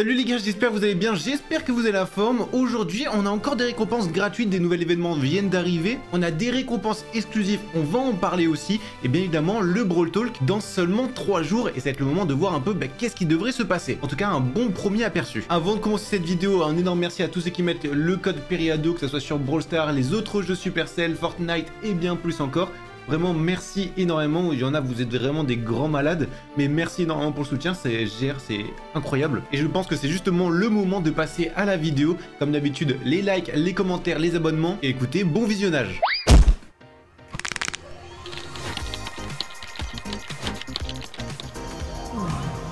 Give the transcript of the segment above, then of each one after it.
Salut les gars, j'espère que vous allez bien, j'espère que vous avez la forme. Aujourd'hui, on a encore des récompenses gratuites, des nouveaux événements viennent d'arriver. On a des récompenses exclusives, on va en parler aussi. Et bien évidemment, le Brawl Talk dans seulement 3 jours. Et ça va être le moment de voir un peu qu'est-ce qui devrait se passer. En tout cas, un bon premier aperçu. Avant de commencer cette vidéo, un énorme merci à tous ceux qui mettent le code Periado, que ce soit sur Brawl Stars, les autres jeux Supercell, Fortnite et bien plus encore. Vraiment merci énormément, il y en a, vous êtes vraiment des grands malades, mais merci énormément pour le soutien, c'est incroyable. Et je pense que c'est justement le moment de passer à la vidéo. Comme d'habitude, les likes, les commentaires, les abonnements, et écoutez, bon visionnage.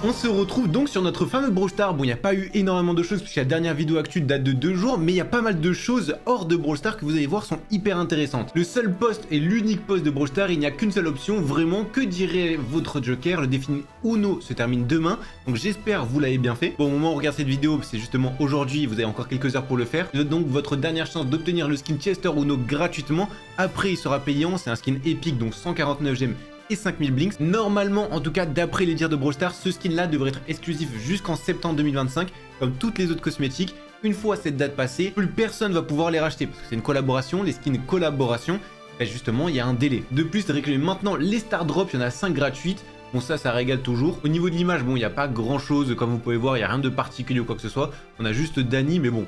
On se retrouve donc sur notre fameux Brawl Stars. Bon, il n'y a pas eu énormément de choses puisque la dernière vidéo actu date de 2 jours, mais il y a pas mal de choses hors de Brawl Stars que vous allez voir sont hyper intéressantes. Le seul poste et l'unique poste de Brawl Stars, il n'y a qu'une seule option, vraiment, que dirait votre Joker. Le défi Uno se termine demain, donc j'espère vous l'avez bien fait. Bon, au moment où on regarde cette vidéo, c'est justement aujourd'hui, vous avez encore quelques heures pour le faire. Vous avez donc votre dernière chance d'obtenir le skin Chester Uno gratuitement. Après, il sera payant, c'est un skin épique, donc 149 gemmes et 5000 blinks. Normalement, en tout cas d'après les dires de Brawl Stars, ce skin là devrait être exclusif jusqu'en septembre 2025, comme toutes les autres cosmétiques. Une fois cette date passée, plus personne va pouvoir les racheter, parce que c'est une collaboration, les skins collaboration, et justement il y a un délai. De plus, réclamez maintenant les Star Drops, il y en a 5 gratuites. Bon, ça régale toujours. Au niveau de l'image, bon, il n'y a pas grand chose, comme vous pouvez voir, il n'y a rien de particulier ou quoi que ce soit. On a juste Dany, mais bon,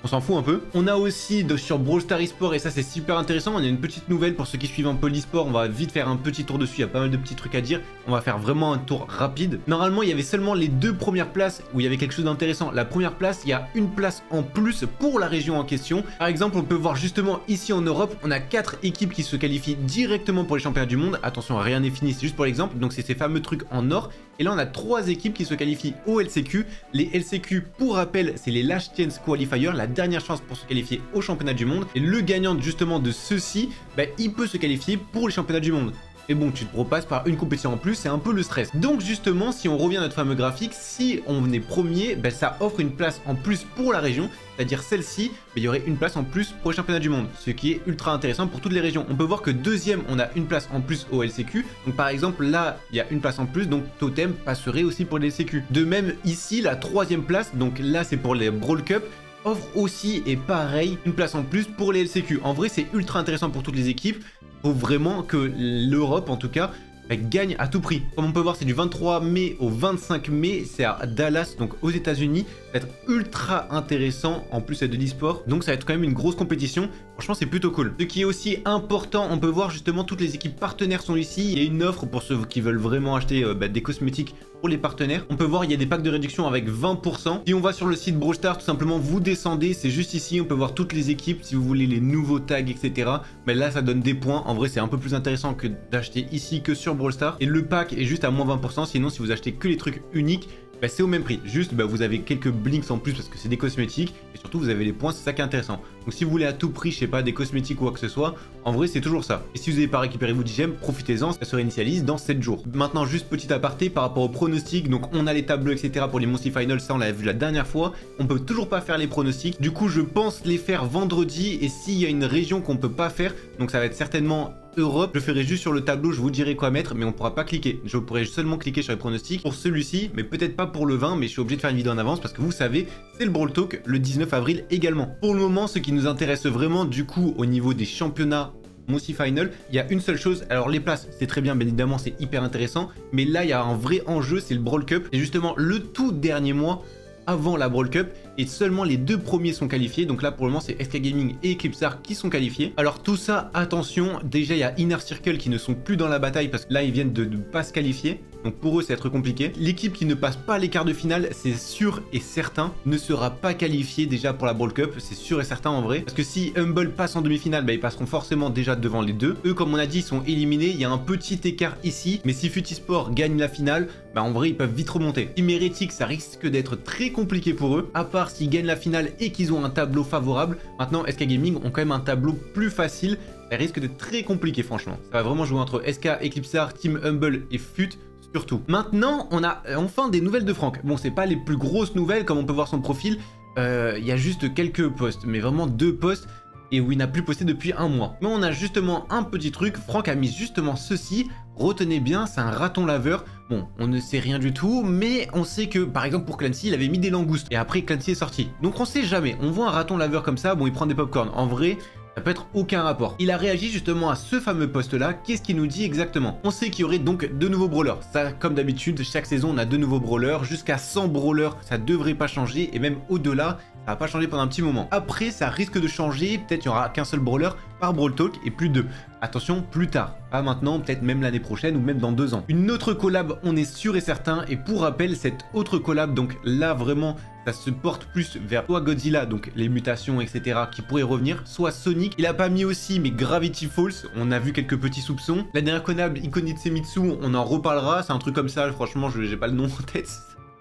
on s'en fout un peu. On a aussi sur Brawl Stars eSport, et ça c'est super intéressant, on a une petite nouvelle pour ceux qui suivent un peu l'eSport, on va vite faire un petit tour dessus, il y a pas mal de petits trucs à dire, on va faire vraiment un tour rapide. Normalement il y avait seulement les 2 premières places où il y avait quelque chose d'intéressant. La première place, il y a une place en plus pour la région en question. Par exemple, on peut voir justement ici en Europe, on a 4 équipes qui se qualifient directement pour les championnats du monde. Attention, rien n'est fini, c'est juste pour l'exemple, donc c'est ces fameux trucs en or. Et là on a 3 équipes qui se qualifient au LCQ. Les LCQ, pour rappel, c'est les Last Chance Qualifiers, la dernière chance pour se qualifier au championnat du monde. Et le gagnant justement de ceux-ci, il peut se qualifier pour les championnats du monde. Et bon, tu te propasses par une compétition en plus, c'est un peu le stress. Donc justement, si on revient à notre fameux graphique, si on est premier, ça offre une place en plus pour la région, c'est-à-dire celle-ci, il y aurait une place en plus pour les championnats du monde, ce qui est ultra intéressant pour toutes les régions. On peut voir que deuxième, on a une place en plus au LCQ, donc par exemple là, il y a une place en plus, donc Totem passerait aussi pour les LCQ. De même ici, la 3e place, donc là c'est pour les Brawl Cup, offre aussi, et pareil, une place en plus pour les LCQ. En vrai, c'est ultra intéressant pour toutes les équipes. Faut vraiment que l'Europe, en tout cas, gagne à tout prix. Comme on peut voir, c'est du 23 mai au 25 mai, c'est à Dallas, donc aux États-Unis. Ça va être ultra intéressant, en plus c'est de l'e-sport, donc ça va être quand même une grosse compétition. Franchement, c'est plutôt cool. Ce qui est aussi important, on peut voir justement toutes les équipes partenaires sont ici. Il y a une offre pour ceux qui veulent vraiment acheter des cosmétiques pour les partenaires. On peut voir, il y a des packs de réduction avec 20%. Si on va sur le site Brawl Stars, tout simplement, vous descendez, c'est juste ici, on peut voir toutes les équipes, si vous voulez les nouveaux tags, etc. Mais là, ça donne des points. En vrai, c'est un peu plus intéressant que d'acheter ici que sur Brawl Stars. Et le pack est juste à moins 20%. Sinon, si vous achetez que les trucs uniques, c'est au même prix. Juste, vous avez quelques blinks en plus parce que c'est des cosmétiques. Et surtout, vous avez les points, c'est ça qui est intéressant. Donc, si vous voulez à tout prix, je sais pas, des cosmétiques ou quoi que ce soit, en vrai, c'est toujours ça. Et si vous n'avez pas récupéré vos 10 gemmes, profitez-en, ça se réinitialise dans 7 jours. Maintenant, juste petit aparté par rapport aux pronostics. Donc, on a les tableaux, etc. pour les Monthly Finals. Ça, on l'avait vu la dernière fois. On peut toujours pas faire les pronostics. Du coup, je pense les faire vendredi. Et s'il y a une région qu'on peut pas faire, donc ça va être certainement Europe, je ferai juste sur le tableau, je vous dirai quoi mettre, mais on pourra pas cliquer. Je pourrai seulement cliquer sur les pronostics pour celui-ci, mais peut-être pas pour le 20, mais je suis obligé de faire une vidéo en avance parce que vous savez, c'est le Brawl Talk le 19 avril également. Pour le moment, ce qui nous intéresse vraiment, du coup, au niveau des championnats Monthly Final, il y a une seule chose. Alors les places, c'est très bien, évidemment, c'est hyper intéressant, mais là, il y a un vrai enjeu, c'est le Brawl Cup. Et justement, le tout dernier mois avant la Brawl Cup, et seulement les 2 premiers sont qualifiés. Donc là pour le moment c'est SK Gaming et Eclipsar qui sont qualifiés. Alors tout ça, attention, déjà il y a Inner Circle qui ne sont plus dans la bataille parce que là ils viennent de ne pas se qualifier. Donc pour eux ça va être compliqué. L'équipe qui ne passe pas les quarts de finale, c'est sûr et certain, ne sera pas qualifiée déjà pour la Brawl Cup. C'est sûr et certain en vrai. Parce que si Humble passe en demi-finale, ils passeront forcément déjà devant les deux. Eux, comme on a dit, ils sont éliminés. Il y a un petit écart ici. Mais si Futisport gagne la finale, en vrai ils peuvent vite remonter. Team Hérétique, ça risque d'être très compliqué pour eux. À part s'ils gagnent la finale et qu'ils ont un tableau favorable. Maintenant, SK Gaming ont quand même un tableau plus facile. Ça risque d'être très compliqué franchement. Ça va vraiment jouer entre SK, Eclipsar, Team Humble et Fut. Surtout. Maintenant, on a enfin des nouvelles de Franck. Bon, c'est pas les plus grosses nouvelles, comme on peut voir son profil. Il y a juste quelques posts, mais vraiment 2 posts. Et où il n'a plus posté depuis 1 mois. Mais on a justement un petit truc. Franck a mis justement ceci. Retenez bien, c'est un raton laveur. Bon, on ne sait rien du tout, mais on sait que, par exemple, pour Clancy, il avait mis des langoustes, et après Clancy est sorti. Donc on sait jamais, on voit un raton laveur comme ça, bon, il prend des popcorn. En vrai, ça peut être aucun rapport. Il a réagi justement à ce fameux poste-là. Qu'est-ce qu'il nous dit exactement? On sait qu'il y aurait donc de nouveaux brawlers. Ça, comme d'habitude, chaque saison, on a de nouveaux brawlers. Jusqu'à 100 brawlers, ça devrait pas changer. Et même au-delà, ça va pas changer pendant un petit moment. Après, ça risque de changer. Peut-être il y aura qu'un seul brawler par Brawl Talk et plus deux. Attention, plus tard. Pas maintenant, peut-être même l'année prochaine ou même dans 2 ans. Une autre collab, on est sûr et certain. Et pour rappel, cette autre collab, donc là vraiment, ça se porte plus vers soit Godzilla, donc les mutations, etc. qui pourraient revenir, soit Sonic. Il a pas mis aussi, mais Gravity Falls, on a vu quelques petits soupçons. La dernière collab, Ikonitsemitsu, on en reparlera. C'est un truc comme ça, franchement, j'ai pas le nom en tête.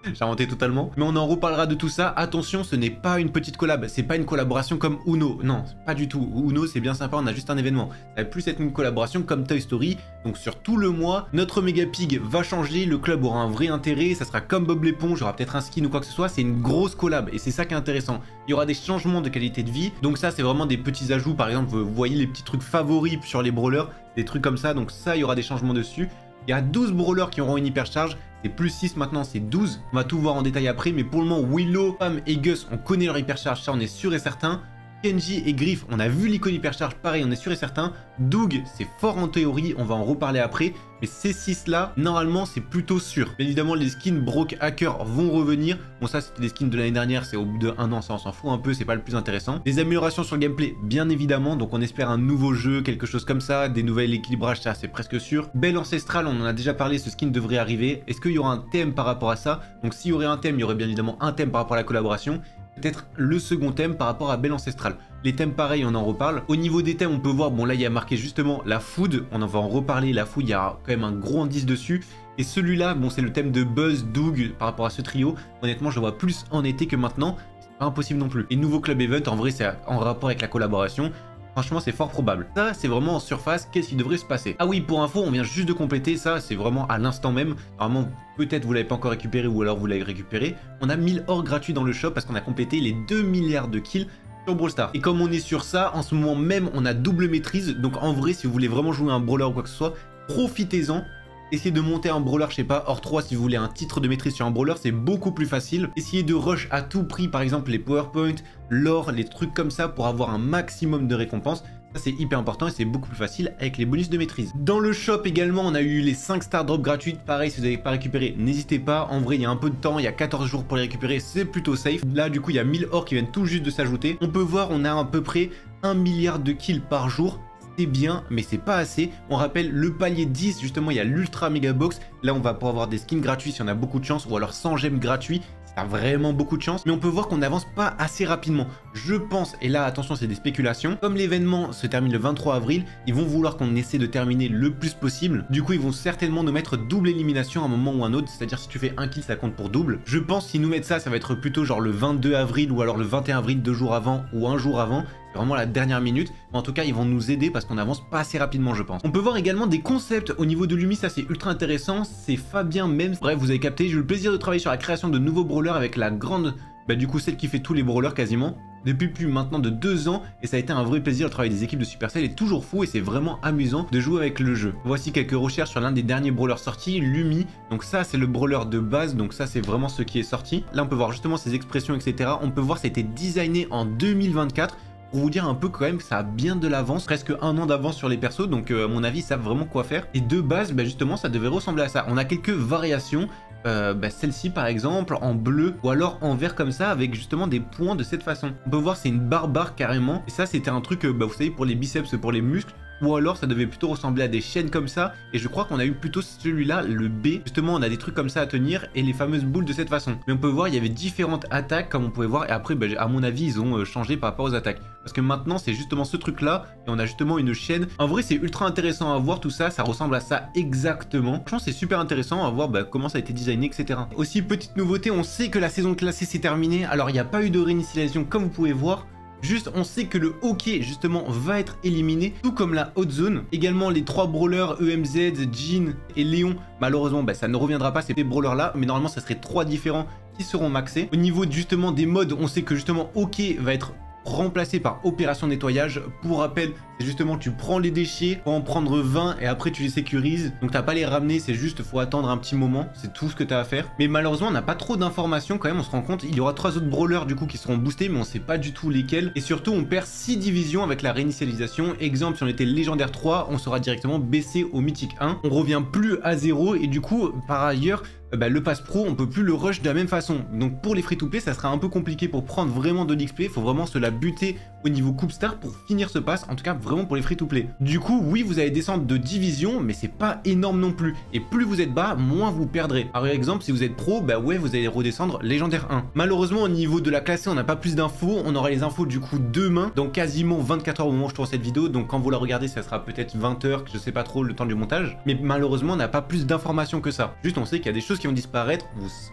J'ai inventé totalement. Mais on en reparlera de tout ça. Attention, ce n'est pas une petite collab. C'est pas une collaboration comme Uno. Non, pas du tout. Uno, c'est bien sympa, on a juste un événement. Ça va plus être une collaboration comme Toy Story. Donc sur tout le mois, notre Megapig va changer. Le club aura un vrai intérêt. Ça sera comme Bob l'éponge. Il y aura peut-être un skin ou quoi que ce soit. C'est une grosse collab. Et c'est ça qui est intéressant. Il y aura des changements de qualité de vie. Donc ça, c'est vraiment des petits ajouts. Par exemple, vous voyez les petits trucs favoris sur les brawlers. Des trucs comme ça. Donc ça, il y aura des changements dessus. Il y a 12 brawlers qui auront une hypercharge. C'est plus 6 maintenant, c'est 12. On va tout voir en détail après, mais pour le moment, Willow, Pam et Gus, on connaît leur hypercharge, ça on est sûr et certain. Kenji et Griff, on a vu l'icône hypercharge, pareil, on est sûr et certain. Doug, c'est fort en théorie, on va en reparler après. Mais ces 6 là, normalement, c'est plutôt sûr. Bien évidemment, les skins Brock Hacker vont revenir. Bon, ça, c'était des skins de l'année dernière, c'est au bout de 1 an, ça on s'en fout un peu, c'est pas le plus intéressant. Des améliorations sur le gameplay, bien évidemment. Donc, on espère un nouveau jeu, quelque chose comme ça. Des nouveaux équilibrages, ça, c'est presque sûr. Belle ancestrale, on en a déjà parlé, ce skin devrait arriver. Est-ce qu'il y aura un thème par rapport à ça? Donc, s'il y aurait un thème, il y aurait bien évidemment un thème par rapport à la collaboration. Peut-être le second thème par rapport à Belle Ancestrale. Les thèmes pareil, on en reparle. Au niveau des thèmes, on peut voir, bon là il y a marqué justement la food, on en va en reparler, la food, il y a quand même un gros indice dessus. Et celui-là, bon c'est le thème de Buzz, Doug par rapport à ce trio. Honnêtement, je le vois plus en été que maintenant, c'est pas impossible non plus. Et nouveau club event, en vrai c'est en rapport avec la collaboration. Franchement, c'est fort probable. Ça, c'est vraiment en surface, qu'est-ce qui devrait se passer? Ah oui, pour info, on vient juste de compléter ça, c'est vraiment à l'instant même. Normalement, peut-être vous l'avez pas encore récupéré ou alors vous l'avez récupéré. On a 1000 ors gratuits dans le shop parce qu'on a complété les 2 milliards de kills sur Brawl Stars. Et comme on est sur ça, en ce moment même, on a double maîtrise. Donc en vrai, si vous voulez vraiment jouer un brawler ou quoi que ce soit, profitez-en. Essayez de monter un brawler, je sais pas, hors 3 si vous voulez un titre de maîtrise sur un brawler, c'est beaucoup plus facile. Essayez de rush à tout prix, par exemple les PowerPoint, l'or, les trucs comme ça pour avoir un maximum de récompenses. Ça c'est hyper important et c'est beaucoup plus facile avec les bonus de maîtrise. Dans le shop également, on a eu les 5 star drops gratuites. Pareil, si vous n'avez pas récupéré, n'hésitez pas. En vrai, il y a un peu de temps, il y a 14 jours pour les récupérer, c'est plutôt safe. Là, du coup, il y a 1000 ors qui viennent tout juste de s'ajouter. On peut voir, on a à peu près 1 milliard de kills par jour. C'est bien, mais c'est pas assez. On rappelle le palier 10, justement, il y a l'ultra méga box. Là, on va pouvoir avoir des skins gratuits si on a beaucoup de chance, ou alors 100 gemmes gratuits. Ça a vraiment beaucoup de chance, mais on peut voir qu'on n'avance pas assez rapidement. Je pense, et là attention c'est des spéculations, comme l'événement se termine le 23 avril, ils vont vouloir qu'on essaie de terminer le plus possible. Du coup ils vont certainement nous mettre double élimination à un moment ou un autre, c'est-à-dire si tu fais un kill ça compte pour double. Je pense qu'ils nous mettent ça, ça va être plutôt genre le 22 avril ou alors le 21 avril 2 jours avant ou un jour avant. C'est vraiment la dernière minute, mais en tout cas ils vont nous aider parce qu'on avance pas assez rapidement je pense. On peut voir également des concepts au niveau de l'UMI, ça c'est ultra intéressant, c'est Fabien même. Bref vous avez capté, j'ai eu le plaisir de travailler sur la création de nouveaux brawlers avec la grande, du coup celle qui fait tous les brawlers quasiment, depuis plus maintenant de 2 ans, et ça a été un vrai plaisir de travailler des équipes de Supercell, est toujours fou et c'est vraiment amusant de jouer avec le jeu. Voici quelques recherches sur l'un des derniers brawlers sortis, l'UMI, donc ça c'est le brawler de base, donc ça c'est vraiment ce qui est sorti. Là on peut voir justement ses expressions etc, on peut voir ça a été designé en 2024, pour vous dire un peu quand même que ça a bien de l'avance, presque 1 an d'avance sur les persos, donc à mon avis ils savent vraiment quoi faire. Et de base, justement ça devait ressembler à ça. On a quelques variations, celle-ci par exemple en bleu, ou alors en vert comme ça, avec justement des points de cette façon. On peut voir c'est une barbare carrément, et ça c'était un truc, vous savez pour les biceps, pour les muscles, ou alors ça devait plutôt ressembler à des chaînes comme ça, et je crois qu'on a eu plutôt celui-là, le B, justement on a des trucs comme ça à tenir, et les fameuses boules de cette façon. Mais on peut voir, il y avait différentes attaques, comme on pouvait voir, et après, à mon avis, ils ont changé par rapport aux attaques. Parce que maintenant, c'est justement ce truc-là, et on a justement une chaîne. En vrai, c'est ultra intéressant à voir tout ça, ça ressemble à ça exactement. Franchement, c'est super intéressant à voir comment ça a été designé, etc. Aussi, petite nouveauté, on sait que la saison classée s'est terminée, alors il n'y a pas eu de réinitialisation, comme vous pouvez voir. Juste, on sait que le hockey, justement, va être éliminé, tout comme la hot zone. Également, les 3 brawlers, EMZ, Jean et Léon, malheureusement, ça ne reviendra pas, ces brawlers-là, mais normalement, ça serait 3 différents qui seront maxés. Au niveau, justement, des modes, on sait que, justement, hockey va être remplacé par opération nettoyage. Pour rappel, c'est justement tu prends les déchets, faut en prendre 20 et après tu les sécurises. Donc t'as pas à les ramener, c'est juste faut attendre un petit moment, c'est tout ce que t'as à faire. Mais malheureusement on n'a pas trop d'informations quand même, on se rend compte, il y aura 3 autres brawlers du coup qui seront boostés mais on sait pas du tout lesquels. Et surtout on perd 6 divisions avec la réinitialisation. Exemple, si on était légendaire 3, on sera directement baissé au mythique 1. On revient plus à 0 et du coup par ailleurs le pass pro on peut plus le rush de la même façon. Donc pour les free to play ça sera un peu compliqué pour prendre vraiment de l'XP, il faut vraiment se la buter au niveau coupe star pour finir ce pass, en tout cas vraiment pour les free to play. Du coup oui vous allez descendre de division mais c'est pas énorme non plus, et plus vous êtes bas moins vous perdrez. Par exemple si vous êtes pro, bah ouais vous allez redescendre légendaire 1. Malheureusement au niveau de la classée on n'a pas plus d'infos, on aura les infos du coup demain, dans quasiment 24 heures au moment où je tourne cette vidéo, donc quand vous la regardez ça sera peut-être 20 heures, je sais pas trop le temps du montage, mais malheureusement on n'a pas plus d'informations que ça. Juste on sait qu'il y a des choses qui vont disparaître,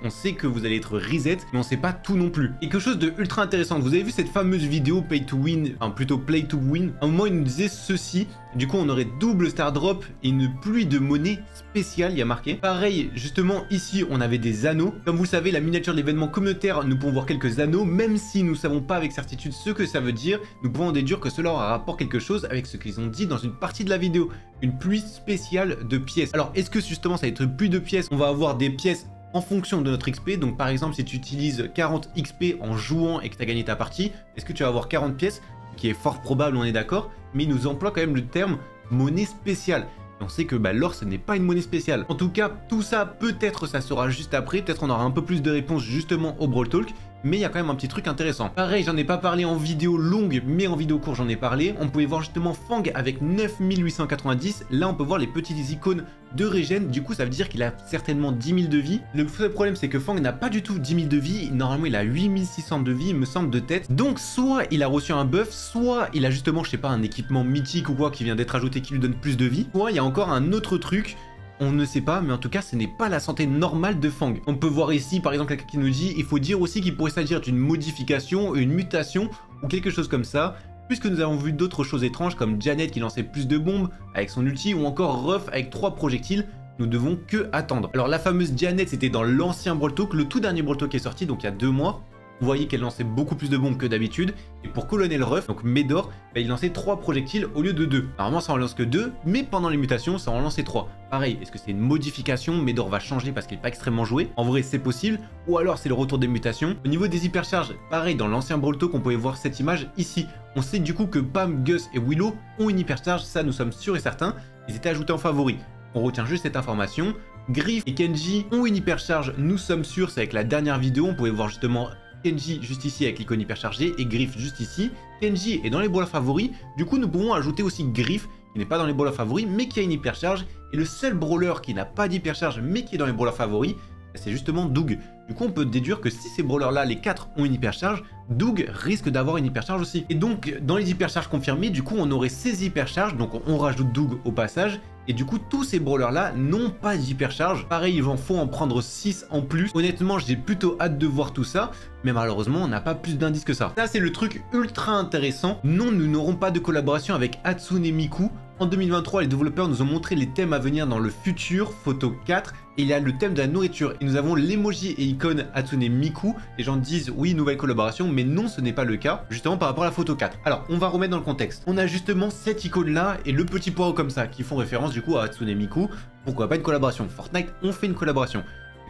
on sait que vous allez être reset, mais on sait pas tout non plus. Et quelque chose de ultra intéressant, vous avez vu cette fameuse vidéo pay to win, enfin plutôt play to win, à un moment il nous disait ceci, du coup on aurait double star drop et une pluie de monnaie spéciale, il y a marqué. Pareil, justement ici on avait des anneaux, comme vous le savez la miniature de l'événement communautaire, nous pouvons voir quelques anneaux, même si nous savons pas avec certitude ce que ça veut dire, nous pouvons en déduire que cela aura rapport quelque chose avec ce qu'ils ont dit dans une partie de la vidéo, une pluie spéciale de pièces. Alors est-ce que justement ça va être une pluie de pièces, on va avoir des pièces en fonction de notre XP, donc par exemple si tu utilises 40 XP en jouant et que tu as gagné ta partie, est-ce que tu vas avoir 40 pièces, qui est fort probable, on est d'accord, mais il nous emploie quand même le terme monnaie spéciale. Et on sait que l'or ce n'est pas une monnaie spéciale. En tout cas tout ça peut-être ça sera juste après, peut-être on aura un peu plus de réponses justement au Brawl Talk, mais il y a quand même un petit truc intéressant. Pareil, j'en ai pas parlé en vidéo longue, mais en vidéo courte j'en ai parlé. On pouvait voir justement Fang avec 9890. Là, on peut voir les petites icônes de régène. Du coup, ça veut dire qu'il a certainement 10 000 de vie. Le seul problème, c'est que Fang n'a pas du tout 10 000 de vie. Normalement, il a 8600 de vie, il me semble, de tête. Donc, soit il a reçu un buff, soit il a justement, je sais pas, un équipement mythique ou quoi qui vient d'être ajouté qui lui donne plus de vie. Soit il y a encore un autre truc. On ne sait pas, mais en tout cas, ce n'est pas la santé normale de Fang. On peut voir ici, par exemple, quelqu'un qui nous dit, il faut dire aussi qu'il pourrait s'agir d'une modification, une mutation, ou quelque chose comme ça, puisque nous avons vu d'autres choses étranges, comme Janet qui lançait plus de bombes avec son ulti, ou encore Ruff avec 3 projectiles. Nous devons que attendre. Alors la fameuse Janet, c'était dans l'ancien Brawl Talk, le tout dernier Brawl Talk qui est sorti, donc il y a 2 mois. Vous voyez qu'elle lançait beaucoup plus de bombes que d'habitude. Et pour Colonel Ruff, donc Médor, il lançait 3 projectiles au lieu de 2. Normalement, ça en lance que 2, mais pendant les mutations, ça en lançait 3. Pareil, est-ce que c'est une modification? Médor va changer parce qu'il n'est pas extrêmement joué. En vrai, c'est possible. Ou alors, c'est le retour des mutations. Au niveau des hypercharges, pareil, dans l'ancien Brawl Talk, on pouvait voir cette image ici. On sait du coup que Pam, Gus et Willow ont une hypercharge. Ça, nous sommes sûrs et certains. Ils étaient ajoutés en favoris. On retient juste cette information. Griff et Kenji ont une hypercharge. Nous sommes sûrs, c'est avec la dernière vidéo. On pouvait voir justement Kenji juste ici avec l'icône hyperchargée et Griff juste ici. Kenji est dans les brawlers favoris, du coup nous pouvons ajouter aussi Griff qui n'est pas dans les brawlers favoris mais qui a une hypercharge, et le seul brawler qui n'a pas d'hypercharge mais qui est dans les brawlers favoris, c'est justement Doug. Du coup on peut déduire que si ces brawlers là, les 4 ont une hypercharge, Doug risque d'avoir une hypercharge aussi. Et donc dans les hypercharges confirmées, du coup on aurait ces hypercharges, donc on rajoute Doug au passage. Et du coup, tous ces brawlers là n'ont pas d'hypercharge. Pareil, il faut en prendre 6 en plus. Honnêtement, j'ai plutôt hâte de voir tout ça. Mais malheureusement, on n'a pas plus d'indices que ça. Ça, c'est le truc ultra intéressant. Non, nous n'aurons pas de collaboration avec Hatsune Miku. En 2023, les développeurs nous ont montré les thèmes à venir dans le futur, photo 4, et il y a le thème de la nourriture. Et nous avons l'emoji et icône Hatsune Miku. Les gens disent oui, nouvelle collaboration, mais non, ce n'est pas le cas, justement par rapport à la photo 4. Alors, on va remettre dans le contexte. On a justement cette icône-là et le petit poireau comme ça, qui font référence du coup à Hatsune Miku. Pourquoi pas une collaboration? Fortnite, on fait une collaboration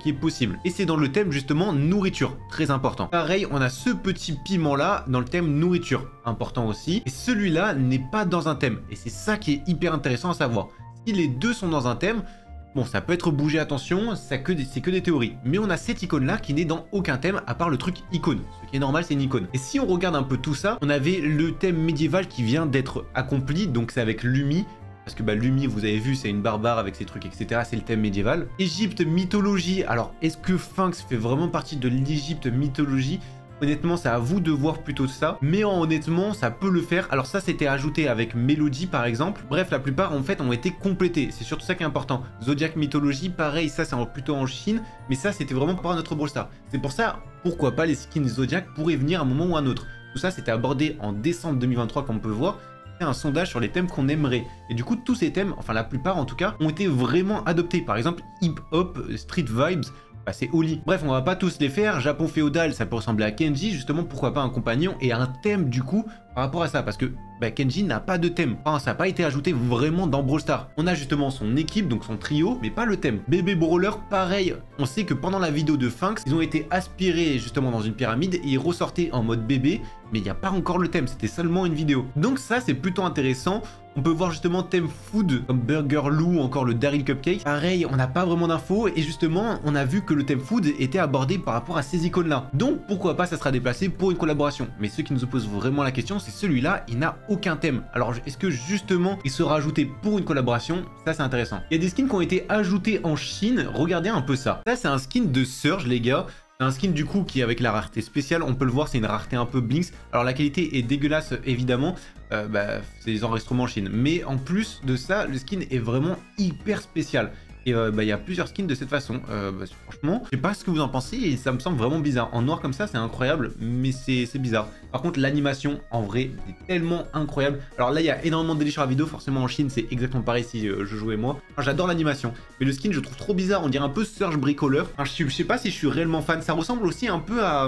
qui est possible. Et c'est dans le thème justement nourriture, très important. Pareil, on a ce petit piment là dans le thème nourriture, important aussi. Et celui-là n'est pas dans un thème. Et c'est ça qui est hyper intéressant à savoir. Si les deux sont dans un thème, bon, ça peut être bougé, attention, c'est que des théories. Mais on a cette icône-là qui n'est dans aucun thème à part le truc icône. Ce qui est normal, c'est une icône. Et si on regarde un peu tout ça, on avait le thème médiéval qui vient d'être accompli, donc c'est avec Lumi. Parce que Lumi, vous avez vu, c'est une barbare avec ses trucs, etc. C'est le thème médiéval. Égypte, mythologie. Alors, est-ce que Sphinx fait vraiment partie de l'Égypte mythologie? Honnêtement, c'est à vous de voir plutôt ça. Mais honnêtement, ça peut le faire. Alors ça, c'était ajouté avec Mélodie, par exemple. Bref, la plupart, en fait, ont été complétés. C'est surtout ça qui est important. Zodiac mythologie, pareil, ça, c'est plutôt en Chine. Mais ça, c'était vraiment par notre Brawl Stars. C'est pour ça, pourquoi pas, les skins Zodiac pourraient venir à un moment ou à un autre. Tout ça, c'était abordé en décembre 2023, comme on peut voir. Un sondage sur les thèmes qu'on aimerait. Et du coup, tous ces thèmes, enfin la plupart en tout cas, ont été vraiment adoptés. Par exemple, hip-hop, street vibes, bah, c'est Oli. Bref, on va pas tous les faire. Japon féodal, ça peut ressembler à Kenji. Justement, pourquoi pas un compagnon et un thème du coup par rapport à ça. Parce que bah, Kenji n'a pas de thème. Enfin, ça n'a pas été ajouté vraiment dans Brawl Stars. On a justement son équipe, donc son trio, mais pas le thème. Bébé Brawler, pareil. On sait que pendant la vidéo de Finks, ils ont été aspirés justement dans une pyramide et ils ressortaient en mode bébé. Mais il n'y a pas encore le thème. C'était seulement une vidéo. Donc ça, c'est plutôt intéressant. On peut voir justement thème food comme Burger Lou ou encore le Daryl Cupcake. Pareil, on n'a pas vraiment d'infos et justement, on a vu que le thème food était abordé par rapport à ces icônes-là. Donc pourquoi pas ça sera déplacé pour une collaboration. Mais ceux qui nous posent vraiment la question, c'est celui-là, il n'a aucun thème. Alors est-ce que justement, il sera ajouté pour une collaboration? Ça, c'est intéressant. Il y a des skins qui ont été ajoutés en Chine. Regardez un peu ça. Ça, c'est un skin de Surge, les gars. C'est un skin du coup qui est avec la rareté spéciale, on peut le voir, c'est une rareté un peu Blinks. Alors la qualité est dégueulasse évidemment, c'est des enregistrements en Chine. Mais en plus de ça, le skin est vraiment hyper spécial. Et il y a plusieurs skins de cette façon. Franchement, je sais pas ce que vous en pensez et ça me semble vraiment bizarre. En noir comme ça, c'est incroyable, mais c'est bizarre. Par contre, l'animation, en vrai, est tellement incroyable. Alors là, il y a énormément de délits sur la vidéo. Forcément, en Chine, c'est exactement pareil si je jouais moi. Enfin, j'adore l'animation. Mais le skin, je trouve trop bizarre. On dirait un peu Surge bricoleur. Enfin, je sais pas si je suis réellement fan. Ça ressemble aussi un peu à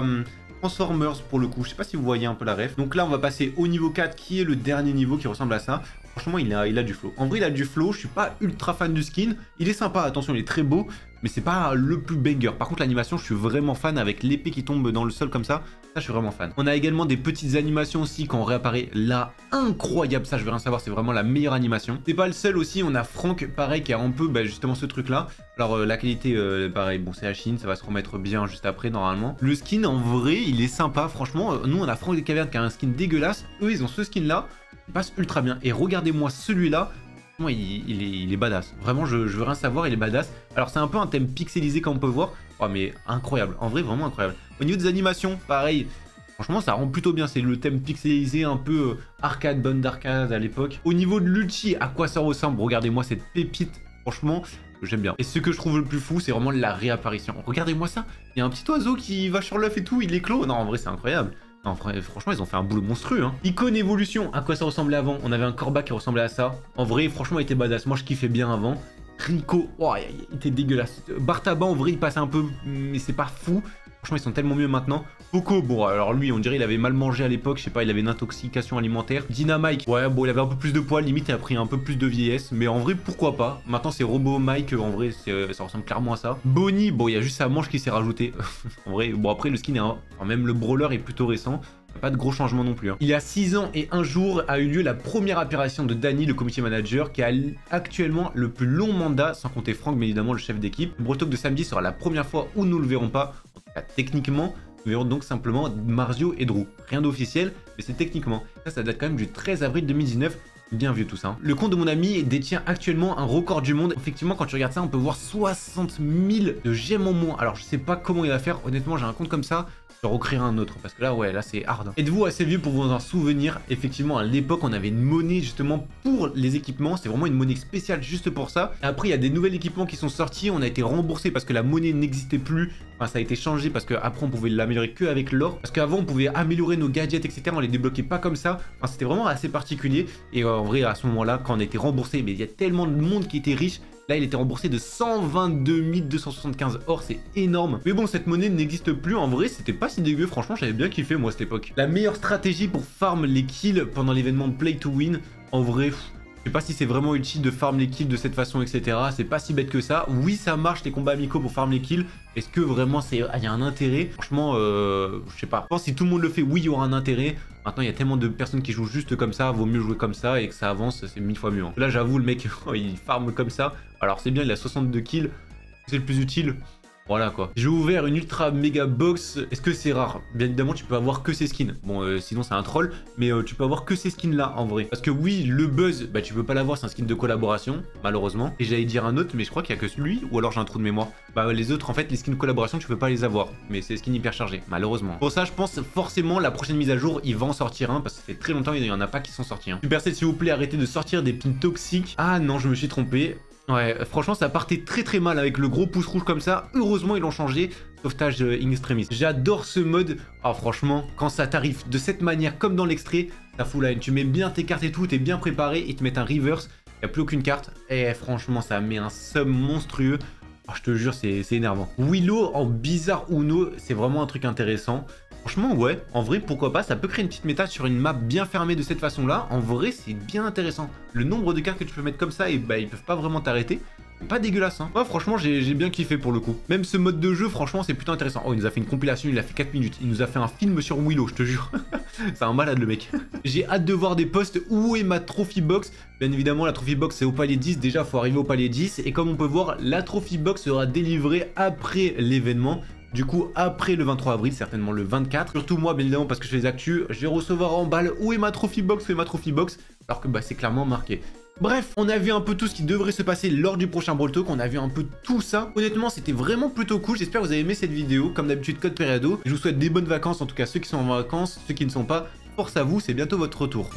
Transformers pour le coup. Je sais pas si vous voyez un peu la ref. Donc là, on va passer au niveau 4 qui est le dernier niveau qui ressemble à ça. Franchement, il a du flow. En vrai, il a du flow. Je suis pas ultra fan du skin. Il est sympa, attention, il est très beau. Mais c'est pas le plus banger. Par contre, l'animation, je suis vraiment fan avec l'épée qui tombe dans le sol comme ça. Ça, je suis vraiment fan. On a également des petites animations aussi quand on réapparaît là. Incroyable, ça, je veux rien savoir. C'est vraiment la meilleure animation. C'est pas le seul aussi. On a Franck, pareil, qui a un peu justement ce truc-là. Alors, la qualité, pareil, bon, c'est la Chine. Ça va se remettre bien juste après, normalement. Le skin, en vrai, il est sympa. Franchement, nous, on a Franck des Cavernes qui a un skin dégueulasse. Eux, ils ont ce skin-là. Il passe ultra bien. Et regardez-moi celui-là. Il est badass. Vraiment, je veux rien savoir, il est badass. Alors, c'est un peu un thème pixelisé comme on peut voir. Oh, mais incroyable. En vrai, vraiment incroyable. Au niveau des animations, pareil. Franchement, ça rend plutôt bien. C'est le thème pixelisé, un peu arcade, bande d'arcade à l'époque. Au niveau de l'ulti, à quoi ça ressemble? Regardez-moi cette pépite. Franchement, j'aime bien. Et ce que je trouve le plus fou, c'est vraiment la réapparition. Regardez-moi ça. Il y a un petit oiseau qui va sur l'œuf et tout. Il éclot. Non, en vrai, c'est incroyable. Non, franchement, ils ont fait un boulot monstrueux. Hein. Icône évolution, à quoi ça ressemblait avant? On avait un Corba qui ressemblait à ça. En vrai, franchement, il était badass. Moi, je kiffais bien avant. Rico, oh, il était dégueulasse. Bartaba, en vrai, il passait un peu, mais c'est pas fou. Franchement, ils sont tellement mieux maintenant. Poco, bon, alors lui, on dirait il avait mal mangé à l'époque. Je sais pas, il avait une intoxication alimentaire. Dynamike, ouais, bon, il avait un peu plus de poids. Limite, il a pris un peu plus de vieillesse. Mais en vrai, pourquoi pas? Maintenant, c'est Robo Mike. En vrai, ça ressemble clairement à ça. Bonnie, bon, il y a juste sa manche qui s'est rajoutée. En vrai, bon, après, le skin est enfin, même le brawler est plutôt récent. Pas de gros changements non plus. Hein. Il y a 6 ans et 1 jour a eu lieu la première apparition de Danny, le community manager, qui a actuellement le plus long mandat, sans compter Franck, mais évidemment le chef d'équipe. Le Brawl Talk de samedi sera la première fois où nous le verrons pas. En tout cas, techniquement, nous verrons donc simplement Marzio et Drew. Rien d'officiel, mais c'est techniquement. Ça date quand même du 13 avril 2019. Bien vieux tout ça. Hein. Le compte de mon ami détient actuellement un record du monde. Effectivement, quand tu regardes ça, on peut voir 60 000 de gemmes en moins. Alors, je sais pas comment il va faire. Honnêtement, j'ai un compte comme ça. Je vais recréer un autre parce que là, ouais, là, c'est hard. Êtes-vous assez vieux pour vous en souvenir? Effectivement, à l'époque, on avait une monnaie justement pour les équipements. C'est vraiment une monnaie spéciale juste pour ça. Et après, il y a des nouveaux équipements qui sont sortis. On a été remboursé parce que la monnaie n'existait plus. Enfin, ça a été changé parce qu'après, on pouvait l'améliorer que avec l'or. Parce qu'avant, on pouvait améliorer nos gadgets, etc. On les débloquait pas comme ça. Enfin, c'était vraiment assez particulier. Et en vrai, à ce moment-là, quand on était remboursé, mais il y a tellement de monde qui était riche. Là, il était remboursé de 122 275 or, c'est énorme. Mais bon, cette monnaie n'existe plus. En vrai, c'était pas si dégueu. Franchement, j'avais bien kiffé, moi, à cette époque. La meilleure stratégie pour farm les kills pendant l'événement Play to Win, en vrai, je sais pas si c'est vraiment utile de farm les kills de cette façon, etc. C'est pas si bête que ça. Oui, ça marche, les combats amicaux pour farm les kills. Est-ce que vraiment, il y a un intérêt? Franchement, je sais pas. Je pense que si tout le monde le fait, oui, il y aura un intérêt. Maintenant, il y a tellement de personnes qui jouent juste comme ça. Vaut mieux jouer comme ça et que ça avance, c'est 1000 fois mieux. Hein. Là, j'avoue, le mec, il farm comme ça. Alors, c'est bien, il a 62 kills. C'est le plus utile. Voilà quoi. J'ai ouvert une ultra méga box. Est-ce que c'est rare? Bien évidemment, tu peux avoir que ces skins. Bon, sinon c'est un troll, mais tu peux avoir que ces skins là en vrai. Parce que oui, le buzz, bah tu peux pas l'avoir, c'est un skin de collaboration, malheureusement. Et j'allais dire un autre, mais je crois qu'il y a que celui, ou alors j'ai un trou de mémoire. Bah les autres, en fait, les skins de collaboration, tu peux pas les avoir. Mais c'est des skins hyper chargés, malheureusement. Pour ça, je pense forcément la prochaine mise à jour, il va en sortir un, parce que ça fait très longtemps, il y en a pas qui sont sortis. Hein. Supercell, s'il vous plaît, arrêtez de sortir des pins toxiques. Ah non, je me suis trompé. Ouais, franchement, ça partait très mal avec le gros pouce rouge comme ça. Heureusement, ils l'ont changé. Sauvetage in extremis. J'adore ce mode. Ah, franchement, quand ça t'arrive de cette manière, comme dans l'extrait, ça fout la haine. Tu mets bien tes cartes et tout, t'es bien préparé, ils te mettent un reverse. Il n'y a plus aucune carte. Et franchement, ça met un sum monstrueux. Oh, je te jure, c'est énervant. Willow en bizarre Uno, c'est vraiment un truc intéressant. Franchement, ouais, en vrai, pourquoi pas, ça peut créer une petite méta sur une map bien fermée de cette façon-là. En vrai, c'est bien intéressant. Le nombre de cartes que tu peux mettre comme ça, et bah, ils peuvent pas vraiment t'arrêter. Pas dégueulasse, hein. Ouais, franchement, j'ai bien kiffé pour le coup. Même ce mode de jeu, franchement, c'est plutôt intéressant. Oh, il nous a fait une compilation, il a fait 4 minutes. Il nous a fait un film sur Willow, je te jure. C'est un malade, le mec. J'ai hâte de voir des posts. Où est ma trophy box? Bien évidemment, la trophy box, c'est au palier 10. Déjà, faut arriver au palier 10. Et comme on peut voir, la trophy box sera délivrée après l'événement. Du coup, après le 23 avril, certainement le 24. Surtout moi, bien évidemment, parce que je fais les actus, je vais recevoir en balle où est ma trophy box, où est ma trophy box. Alors que bah, c'est clairement marqué. Bref, on a vu un peu tout ce qui devrait se passer lors du prochain Brawl Talk, on a vu un peu tout ça. Honnêtement, c'était vraiment plutôt cool, j'espère que vous avez aimé cette vidéo. Comme d'habitude, code Pereado. Je vous souhaite des bonnes vacances, en tout cas ceux qui sont en vacances, ceux qui ne sont pas, force à vous, c'est bientôt votre retour.